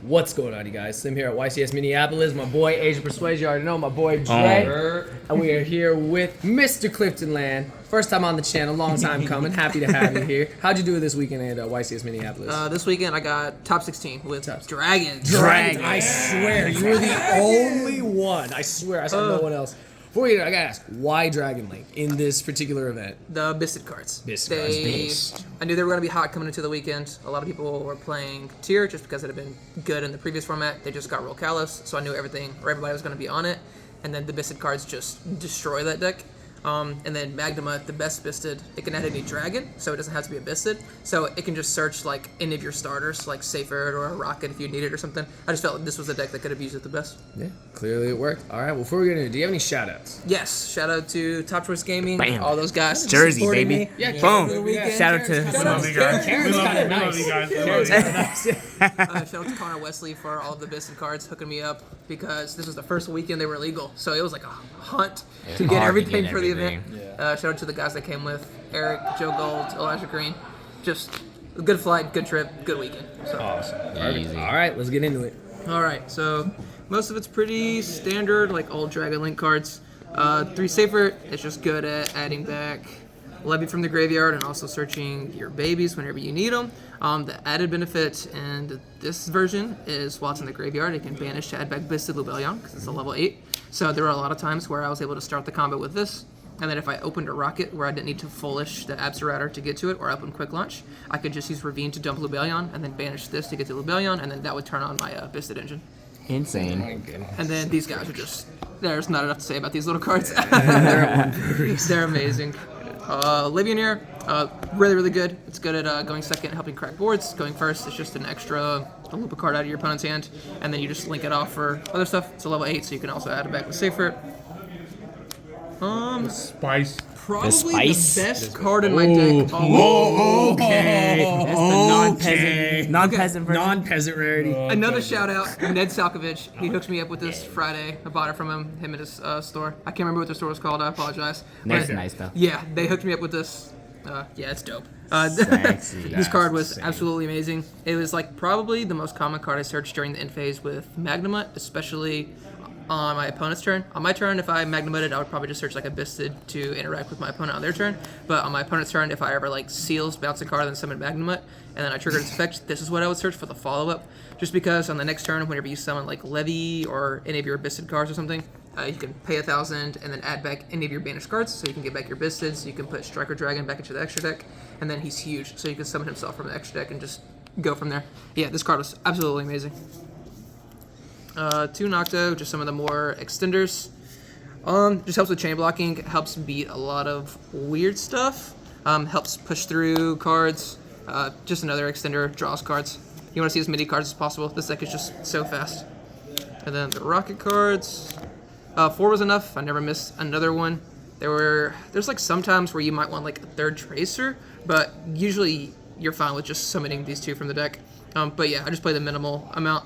What's going on, you guys? Slim here at YCS Minneapolis. My boy Asian Persuasion, you already know my boy Dre. And we are here with Mr. Clifton Land. First time on the channel, long time coming. Happy to have you here. How'd you do this weekend at YCS Minneapolis? This weekend I got top 16 with Dragons. Dragons. I swear, you were the only one. I swear, I saw no one else. Before we get, I gotta ask, why Dragon Link in this particular event? The Bisted cards. I knew they were going to be hot coming into the weekend. A lot of people were playing Tier just because it had been good in the previous format. They just got real callous, so I knew everybody was going to be on it. And then the Bisted cards just destroy that deck. And then Magnuma, the best Bisted, it can add any dragon, so it doesn't have to be a Bisted. So it can just search like any of your starters, like Safer or a Rocket if you need it or something. I just felt like this was the deck that could have used it the best. Yeah, clearly it worked. All right, well, before we get into it, do you have any shout-outs? Yes, shout out to Top Choice Gaming, Bam. all those guys. Jersey, baby. Me. Yeah, boom. Shout out to Karen's kind of nice. Shout out to Connor Wesley for all of the Bisted cards hooking me up because this was the first weekend they were legal, so it was like a hunt to get everything for the event. Shout out to the guys that came with Eric, Joe Gold, Elijah Green. Just a good flight, good trip, good weekend. So. Awesome. Easy. All right, let's get into it. All right, so most of it's pretty standard, like old Dragon Link cards. 3 Safer, it's just good at adding back Levy from the graveyard and also searching your babies whenever you need them. The added benefit in this version is while it's in the graveyard, it can banish to add back Bystial Lubellion because it's a level 8. So there were a lot of times where I was able to start the combat with this. And then if I opened a Rocket where I didn't need to Foolish the Absurator to get to it or open Quick Launch, I could just use Ravine to dump Lubellion and then banish this to get to Lubellion, and then that would turn on my Bisted engine. Insane. And then these guys are just, there's not enough to say about these little cards. They're amazing. Legionnaire, really, really good. It's good at going second, helping crack boards. Going first, it's just an extra loop a card out of your opponent's hand, and then you just link it off for other stuff. It's a level 8, so you can also add it back with Safer. Spice. Probably Spice? the best card in my deck. Okay. That's the non-peasant version. Non-peasant rarity. Another shout out, Ned Salkovich. He hooked me up with this Friday. I bought it from him at his store. I can't remember what the store was called. I apologize. Ned's nice though. Yeah, they hooked me up with this. Yeah, it's dope. Sexy. This card was absolutely amazing. It was like probably the most common card I searched during the end phase with Magnuma, especially on my opponent's turn. On my turn, if I Magnumated, I would probably just search like a Bisted to interact with my opponent on their turn. But on my opponent's turn, if I ever like seals, bounce a card, then summon Magnumut, and then I triggered its effect, this is what I would search for the follow-up. Just because on the next turn, whenever you summon like Levy or any of your Bisted cards or something, you can pay 1,000 and then add back any of your banished cards, so you can get back your Bisted, so you can put Striker Dragon back into the extra deck, and then he's huge, so you can summon himself from the extra deck and just go from there. Yeah, this card was absolutely amazing. 2 Nocto, just some of the more extenders. Just helps with chain blocking, helps beat a lot of weird stuff, helps push through cards. Just another extender, draws cards. You want to see as many cards as possible. This deck is just so fast. And then the Rocket cards. 4 was enough. I never missed another one. There's like sometimes where you might want like a 3rd Tracer, but usually you're fine with just summoning these 2 from the deck. But yeah, I just play the minimal amount.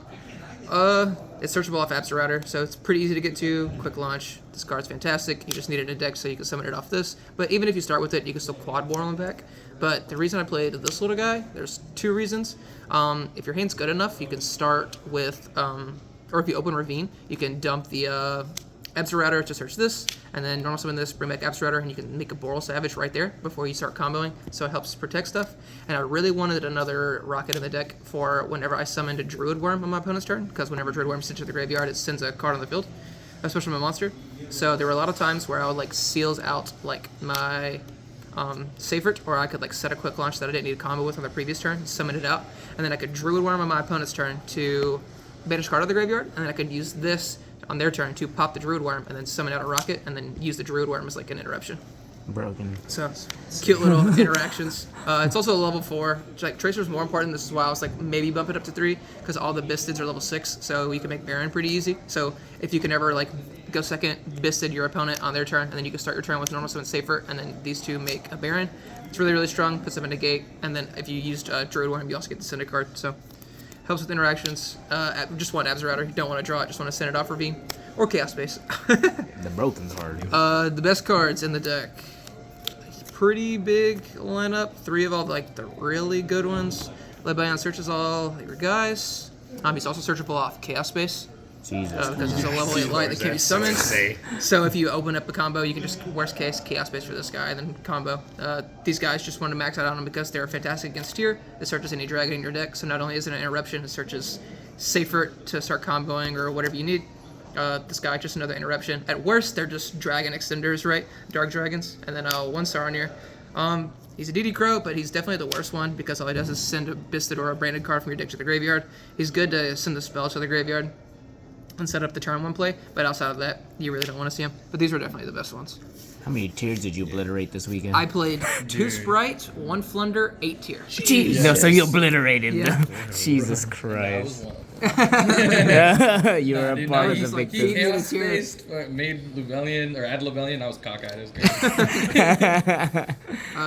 It's searchable off Absurator, so it's pretty easy to get to. Quick launch. This card's fantastic. You just need it in a deck so you can summon it off this. But even if you start with it, you can still quad war on back. But the reason I played this little guy, there's 2 reasons. If your hand's good enough, you can start with, or if you open Ravine, you can dump the Absurator to search this, and then normal summon this, bring back Absurator, and you can make a Boral Savage right there before you start comboing, so it helps protect stuff. And I really wanted another Rocket in the deck for whenever I summoned a Druid Worm on my opponent's turn, because whenever Druid Worm sits to the graveyard, it sends a card on the field, especially my monster. So there were a lot of times where I would like seals out like my Safer, or I could like set a quick launch that I didn't need a combo with on the previous turn, summon it out, and then I could Druid Worm on my opponent's turn to banish card out of the graveyard, and then I could use this on their turn to pop the Druid Worm and then summon out a Rocket and then use the Druid Worm as like an interruption. Broken. So cute little interactions. It's also a level 4. Like Tracer's more important. This is why I was like maybe bump it up to 3 because all the Bistids are level 6, so you can make Baron pretty easy. So if you can ever like go second, Bisted your opponent on their turn, and then you can start your turn with normal summon Safer, and then these 2 make a Baron. It's really, really strong. Puts them in a gate, and then if you used Druid Worm, you also get the Syndic card. So helps with interactions. Just want Absurator. You don't want to draw it. Just want to send it off Ravine or Chaos Space. The broken's hard. The best cards in the deck. Pretty big lineup. 3 of all like the really good ones. Led by on searches all your guys. He's also searchable off Chaos Space. Jesus. Because it's a level 8 light that can be summoned. So if you open up a combo, you can just, worst case, Chaos Space for this guy, and then combo. These guys just want to max out on them because they're fantastic against tier. It searches any dragon in your deck, so not only is it an interruption, it searches safer to start comboing or whatever you need. This guy, just another interruption. At worst, they're just dragon extenders, right? Dark dragons. And then 1 Saronir. He's a DD Crow, but he's definitely the worst one because all he does is send a Bisted or a branded card from your deck to the graveyard. He's good to send the spell to the graveyard and set up the turn 1 play, but outside of that, you really don't want to see him. But these were definitely the best ones. How many tiers did you obliterate this weekend? I played 2 Sprite, 1 Flunder, 8 tier. Jeez. No, so you obliterated. Yeah. Jesus Christ. You were a Dude, part no, of the he's like, victim. Chaos Space made Lubellion, or add Lubellion, I was cockeyed. It was great.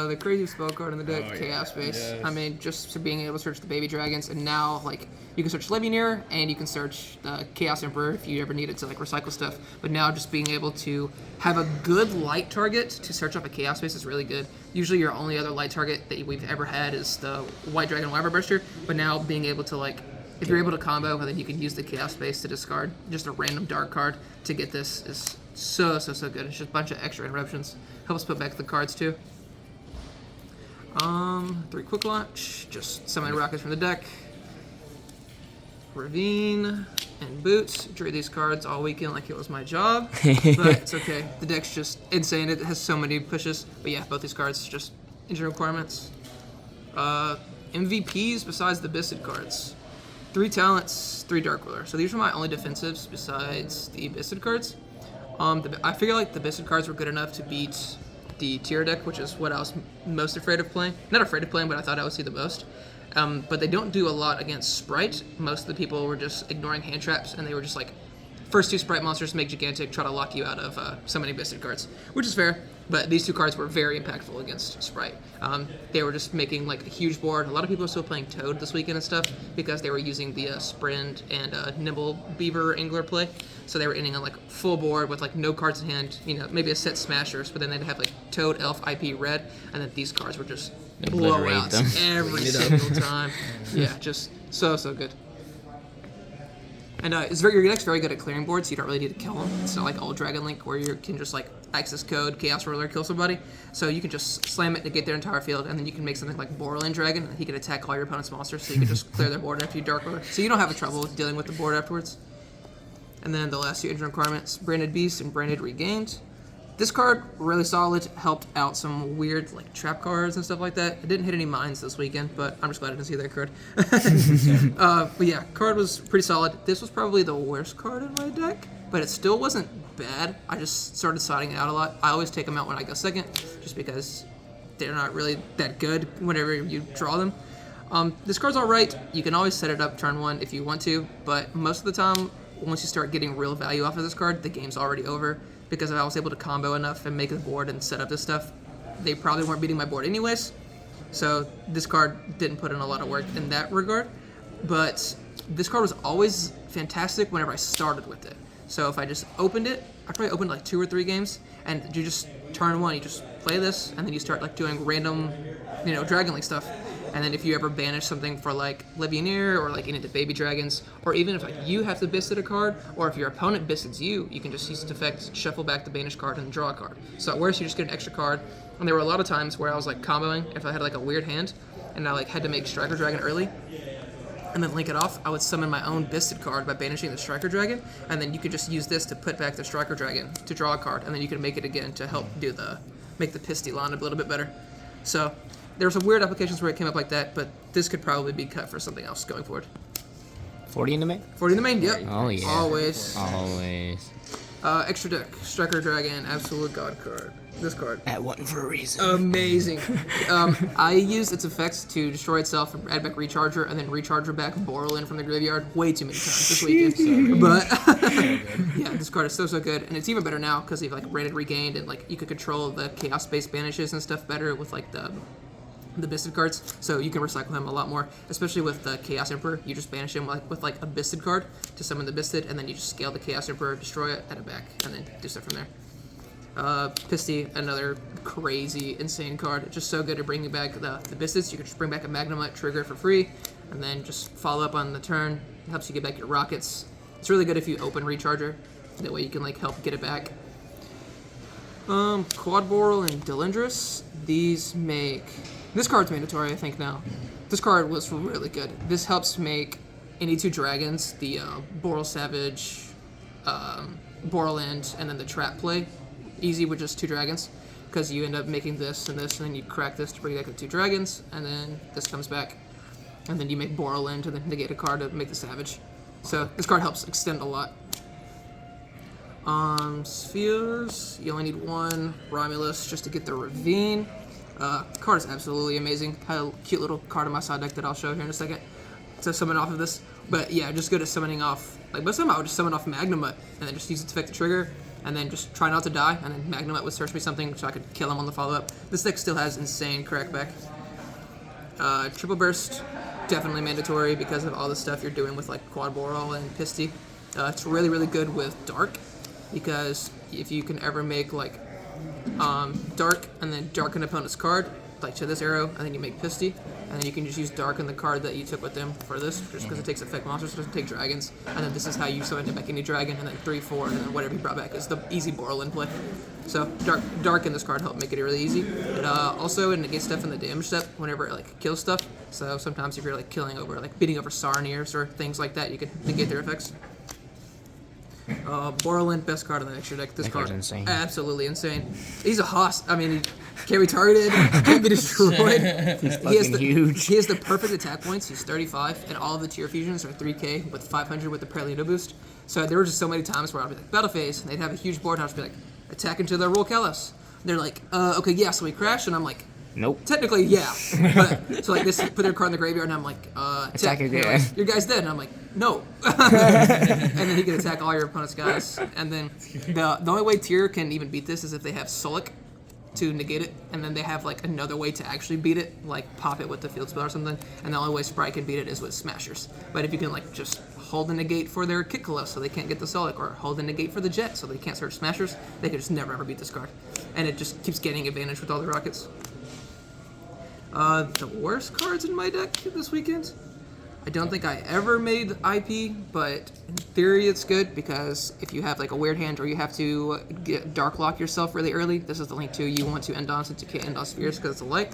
The crazy spell card in the deck, Oh, Chaos Space. yes. I mean, just for being able to search the baby dragons, and now, like, you can search Legionnaire, and you can search the Chaos Emperor if you ever needed to, like, recycle stuff. But now just being able to have a good light target to search up a Chaos Space is really good. Usually your only other light target that we've ever had is the White Dragon Wyvern Burster, but now being able to, like, if you're able to combo, then you can use the Chaos Space to discard just a random dark card to get this is so good. It's just a bunch of extra interruptions. Helps put back the cards too. 3 quick launch, just summon rockets from the deck. Ravine and Boots. Drew these cards all weekend like it was my job, but it's okay. The deck's just insane. It has so many pushes, but yeah, both these cards just engine requirements. MVPs besides the Bisted cards. 3 talents, 3 Dark Ruler. So these are my only defensives besides the Bisted cards. I feel like the Bisted cards were good enough to beat the tier deck, which is what I was most afraid of playing. Not afraid of playing, but I thought I would see the most. But they don't do a lot against Sprite. Most of the people were just ignoring hand traps, and they were just like, first 2 Sprite monsters make Gigantic, try to lock you out of so many Bisted cards, which is fair. But these 2 cards were very impactful against Sprite. They were just making like a huge board. A lot of people are still playing Toad this weekend and stuff because they were using the Sprint and Nimble Beaver Angler play. So they were ending on like full board with like no cards in hand, you know, maybe a set Smashers, but then they'd have like Toad, Elf, IP, Red, and then these cards were just Obliterate blowouts them. every single time. Yeah, just so good. And your deck's very good at clearing boards, so you don't really need to kill them. It's not like old Dragon Link where you can just like access code, Chaos Ruler, kill somebody. So you can just slam it, negate their entire field, and then you can make something like Borderland Dragon, and he can attack all your opponent's monsters, so you can just clear their board after you Dark Ruler. So you don't have trouble dealing with the board afterwards. And then the last 2 engine requirements, Branded Beast and Branded Regained. This card, really solid, helped out some weird like trap cards and stuff like that. It didn't hit any mines this weekend, but I'm just glad I didn't see that card. But yeah, card was pretty solid. This was probably the worst card in my deck, but it still wasn't bad. I just started siding it out a lot. I always take them out when I go second, just because they're not really that good whenever you draw them. This card's alright. You can always set it up turn 1 if you want to, but most of the time, once you start getting real value off of this card, the game's already over. Because if I was able to combo enough and make a board and set up this stuff, they probably weren't beating my board anyways. So this card didn't put in a lot of work in that regard. But this card was always fantastic whenever I started with it. So if I just opened it, I probably opened like 2 or 3 games, and you just turn 1, you just play this, and then you start like doing random, Dragon Link stuff. And then if you ever banish something for like Legionnaire or like any of the baby dragons, or even if like you have to Bisted a card, or if your opponent Bisteds you can just use its effect, shuffle back the banish card, and draw a card. So at worst, you just get an extra card. And there were a lot of times where I was like comboing if I had like a weird hand, and I like had to make Striker Dragon early, and then link it off. I would summon my own Bisted card by banishing the Striker Dragon, and then you could just use this to put back the Striker Dragon to draw a card, and then you can make it again to help make the Pisty line a little bit better. So there were some weird applications where it came up like that, but this could probably be cut for something else going forward. 40 in the main? 40 in the main, yep. Oh, yeah. Always. Extra deck, Striker Dragon, Absolute God card. This card. At 1 for a reason. Amazing. I used its effects to destroy itself and add back Recharger, and then Recharger back Borderland from the graveyard way too many times this weekend. But yeah, this card is so good, and it's even better now because you've like Branded Regained, and like you could control the Chaos Space banishes and stuff better with like the Bisted cards, so you can recycle him a lot more, especially with the Chaos Emperor. You just banish him with like a Bisted card to summon the Bisted, and then you just scale the Chaos Emperor, destroy it, add it back, and then do stuff from there. Pisty, another crazy, insane card. It's just so good at bringing back the Bisteds. You can just bring back a Magnemite, trigger it for free, and then just follow up on the turn, It helps you get back your rockets. It's really good if you open Recharger. That way you can like help get it back. Quad Boral and Delindrus. These make... This card's mandatory, I think, now. This card was really good. This helps make any 2 dragons, the Boral Savage, Boral End, and then the Trap play, easy with just 2 dragons. Because you end up making this, and then you crack this to bring back the 2 dragons, and then this comes back. And then you make Boral End to then negate a card to make the Savage. So this card helps extend a lot. Spheres, you only need 1 Romulus just to get the Ravine. Card is absolutely amazing. I have a cute little card in my side deck that I'll show here in a second to summon off of this. But yeah, just good at summoning off, like most of the time I would just summon off Magnemite and then just use it to affect the trigger and then just try not to die, and then Magnemite would search me something so I could kill him on the follow-up. This deck still has insane crackback. Triple Burst, definitely mandatory because of all the stuff you're doing with like Quad Boral and Pisty. It's really, really good with Dark, because if you can ever make like Dark and then Dark an opponent's card, like to this arrow, and then you make Pisty, and then you can just use Dark in the card that you took with them for this, just because it takes effect monsters, it doesn't take dragons, and then this is how you summon back any dragon, and then 3/4, and then whatever you brought back is the easy Boral in play. So Dark in this card help make it really easy. It also it negates stuff in the damage step whenever it like kills stuff. So sometimes if you're like killing over, like beating over Sarniers or things like that, you can negate their effects. Borland, best card in the extra deck. This card, insane. Absolutely insane. He's a hoss. I mean, he can't be targeted, can't be destroyed. He's huge. He has the perfect attack points. He's 35, and all of the tier fusions are 3k with 500 with the Preludo boost. So there were just so many times where I'd be like, battle phase, and they'd have a huge board, and I'd just be like, attack into the Roll Kalos. They're like, okay, yeah, so we crash, and I'm like, Nope. technically, yeah. But, so like this, put their card in the graveyard, and I'm like, attack again. like, your guy's dead, and I'm like, no. And then he can attack all your opponent's guys. And then the only way tier can even beat this is if they have Solic to negate it, and then they have like another way to actually beat it, like pop it with the field spell or something. And the only way Sprite can beat it is with Smashers. But if you can like just hold the negate for their Kitkalos so they can't get the Solic, or hold the negate for the Jet so they can't search Smashers, they can just never ever beat this card. And it just keeps getting advantage with all the rockets. The worst cards in my deck this weekend? I don't think I ever made IP, but in theory it's good, because if you have like a weird hand or you have to dark lock yourself really early, this is the link to you want to end on, since you can't end on spheres because it's a like.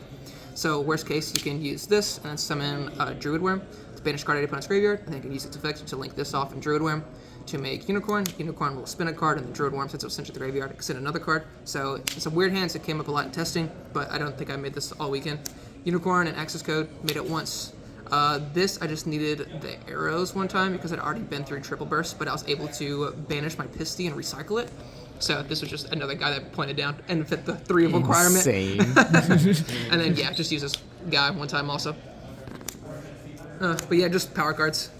So worst case, you can use this and then summon Druid Worm to banish card at opponent's graveyard, and then you can use its effect to link this off in Druid Worm to make Unicorn. Unicorn will spin a card, and the Druid Worm, since it was sent to the graveyard, can send another card. So it's a weird hand, so it came up a lot in testing, but I don't think I made this all weekend. Unicorn and Access Code, made it once. This, I just needed the arrows one time because I'd already been through Triple Burst, but I was able to banish my Pisty and recycle it. So this was just another guy that pointed down and fit the 3 of requirement. Insane. And then, yeah, just use this guy one time also. But yeah, just power cards.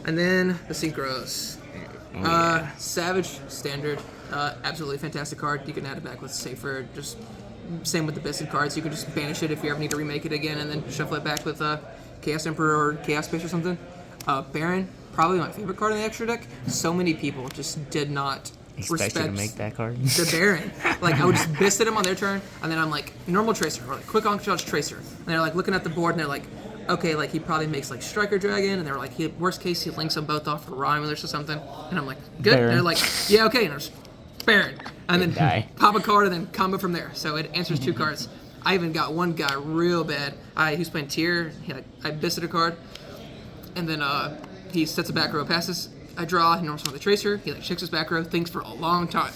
And then the Synchros. Savage, standard. Absolutely fantastic card. You can add it back with Safer, just same with the Bisted cards. You can just banish it if you ever need to remake it again, and then shuffle it back with Chaos Emperor or Chaos Space or something. Baron, probably my favorite card in the extra deck. So many people just did not Expect you to make that card. the Baron. Like, I would just Bisted him on their turn, and then I'm like, normal Tracer, or like quick on charge Tracer. And they're like looking at the board, and they're like, okay, like he probably makes like Striker Dragon, and they're like, worst case, he links them both off for Romulus or something. And I'm like, good. Baron. And they're like, yeah, okay. And there's Baron. And then Die. pop a card and then combo from there. So it answers 2 cards. I even got one guy real bad. He was playing tier. I Bisted a card, and then he sets a back row, passes. I draw. He normally the Tracer. He like checks his back row, thinks for a long time.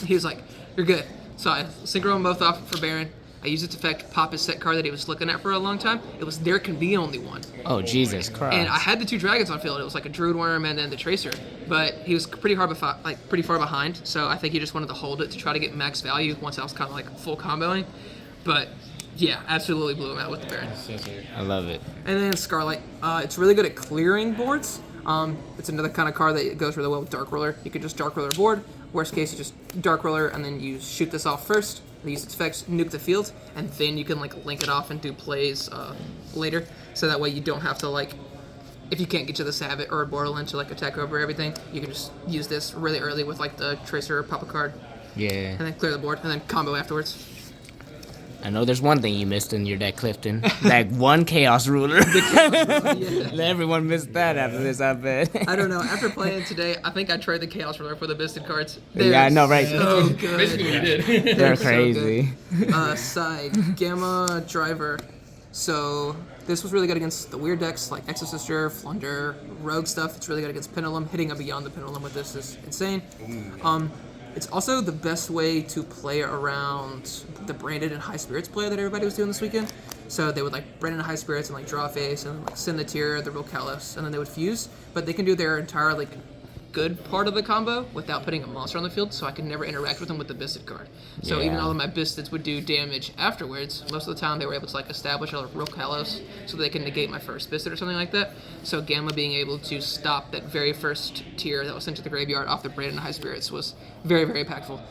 He was like, "You're good." So I synchro them both off for Baron. I use its effect, pop his set card that he was looking at for a long time. It was There Can Be Only One. Oh, Jesus Christ. And I had the 2 dragons on field. It was like a Druid Worm and then the Tracer. But he was pretty far behind, so I think he just wanted to hold it to try to get max value once I was kind of like full comboing. But yeah, absolutely blew him out with the Baron. I love it. And then Scarlight. It's really good at clearing boards. It's another kind of card that goes really well with Dark Roller. You could just Dark Roller board. Worst case, you just Dark Roller and then you shoot this off first. Use its effects, nuke the field, and then you can like link it off and do plays later. So that way you don't have to like, if you can't get to the Savage or Borderland to like attack over everything, you can just use this really early with like the Tracer or pop a card. Yeah. And then clear the board and then combo afterwards. I know there's one thing you missed in your deck, Clifton. That one Chaos Ruler. Everyone missed that after this, I bet. I don't know. After playing today, I think I trade the Chaos Ruler for the Bisted cards. Yeah, I know, right? So good. Basically what he did. They're so crazy. Side Gamma Driver. So this was really good against the weird decks like Exosister, Flunder, Rogue stuff. It's really good against Pendulum. Hitting a Beyond the Pendulum with this is insane. It's also the best way to play around the Branded and High Spirits play that everybody was doing this weekend. So they would like Branded and High Spirits and like draw a face and like send the tier, the Real Callous, and then they would fuse. But they can do their entire like good part of the combo without putting a monster on the field, so I could never interact with them with the Bisted card. So even though my Bisteds would do damage afterwards, most of the time they were able to like establish a Real Callous so they can negate my first Bisted or something like that. So Gamma being able to stop that very first tier that was sent to the graveyard off the Branded and High Spirits was very, very impactful.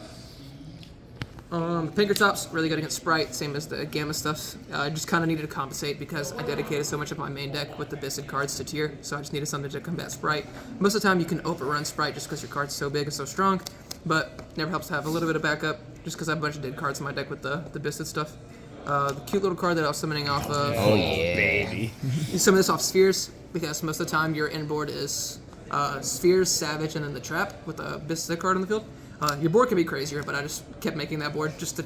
Pinkertops, really good against Sprite, same as the Gamma stuff. I just kind of needed to compensate because I dedicated so much of my main deck with the Bisted cards to tier, so I just needed something to combat Sprite. Most of the time you can overrun Sprite just because your card's so big and so strong, but never helps to have a little bit of backup just because I have a bunch of dead cards in my deck with the Bisted stuff. The cute little card that I was summoning off of... Oh, yeah. Baby. You summon this off Spheres because most of the time your end board is Spheres, Savage, and then the Trap with a Bisted card on the field. Your board can be crazier, but I just kept making that board just to...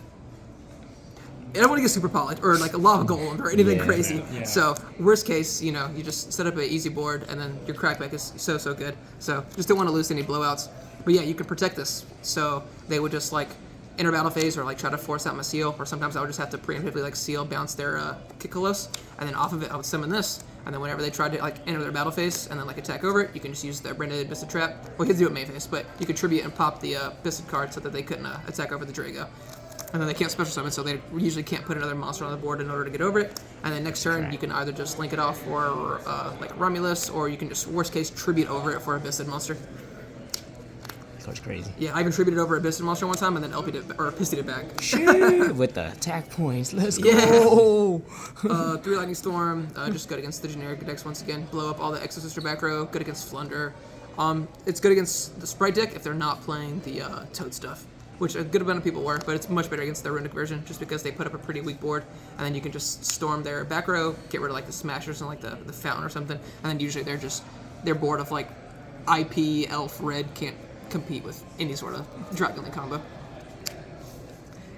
I don't want to get super polished or like a lava golem or anything crazy. Yeah. So worst case, you know, you just set up an easy board and then your crackback is so good. So just don't want to lose any blowouts. But yeah, you can protect this. So they would just like enter battle phase or like try to force out my seal, or sometimes I would just have to preemptively like seal, bounce their Kikalos, and then off of it I would summon this. And then whenever they tried to like enter their battle phase and then like attack over it, you can just use the Branded Bisted Trap. Well, you can do it main phase, but you could tribute and pop the Bisted card so that they couldn't attack over the Drago. And then they can't special summon, so they usually can't put another monster on the board in order to get over it. And then next turn, you can either just link it off for like Romulus, or you can just worst case tribute over it for a Bisted monster. That's crazy. Yeah, I even tributed over a Bisted monster one time and then LP'd it or Pist'd it back. Shit, with the attack points, let's go. 3 Lightning Storm, just good against the generic decks once again. Blow up all the Exosister back row, good against Flunder. It's good against the Sprite deck if they're not playing the Toad stuff, which a good amount of people were, but it's much better against their Runic version just because they put up a pretty weak board, and then you can just storm their back row, get rid of like the Smashers and like the Fountain or something, and then usually their board of like IP, Elf, Red can't compete with any sort of Dragon Link combo.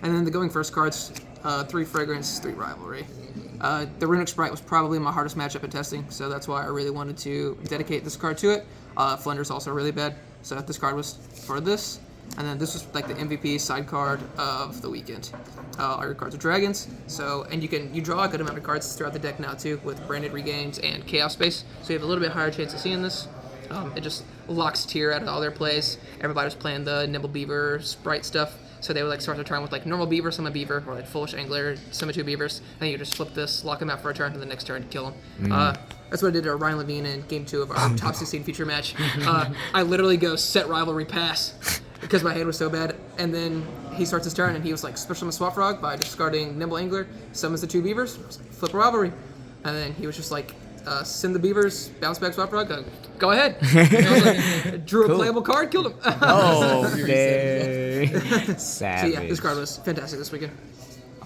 And then the going first cards, 3 Fragrance, 3 Rivalry. The Runic Sprite was probably my hardest matchup in testing, so that's why I really wanted to dedicate this card to it. Flunder's also really bad, so this card was for this. And then this was like the MVP side card of the weekend. All your cards are dragons, and you draw a good amount of cards throughout the deck now too, with Branded Regains and Chaos Space, so you have a little bit higher chance of seeing this. It just locks tier out of all their plays. Everybody was playing the Nimble Beaver Sprite stuff, so they would like start their turn with like normal Beaver, summon Beaver, or like Foolish Angler, summon 2 Beavers, and you just flip this, lock them out for a turn, and the next turn kill them. That's what I did to Ryan Levine in Game 2 of our top 16 feature match. I literally go set Rivalry pass because my hand was so bad, and then he starts his turn and he was like special summon Swap Frog by discarding Nimble Angler, summons the 2 Beavers, flip a Rivalry, and then he was just like, send the Beavers, bounce back Swap Frog, go ahead. And I was like, drew a playable card, killed him. Oh, dang. Savage. So yeah, this card was fantastic this weekend.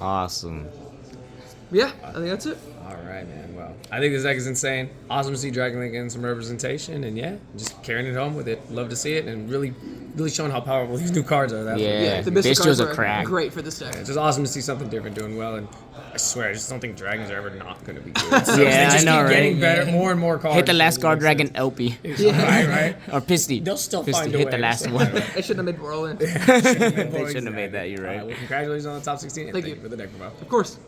Awesome. Yeah, I think that's it. All right, man. Well, I think this deck is insane. Awesome to see Dragon Link getting some representation, and yeah, just carrying it home with it. Love to see it, and really showing how powerful these new cards are. Yeah, the Bisted Bystial's cards a are crack. great for this deck. It's just awesome to see something different doing well, and I swear, I just don't think dragons are ever not going to be good. So Yeah, they just I know, keep getting right? better, more and more cards. Hit the last guard It makes dragon, LP. sense. Right. Or Pisty. They'll still Pisty, find a hit way. the last So- one. They shouldn't have made Whirlwind. They shouldn't have made that, you're right. Well, congratulations on the top 16. And Thank thank you. you for the deck, bro. Of course.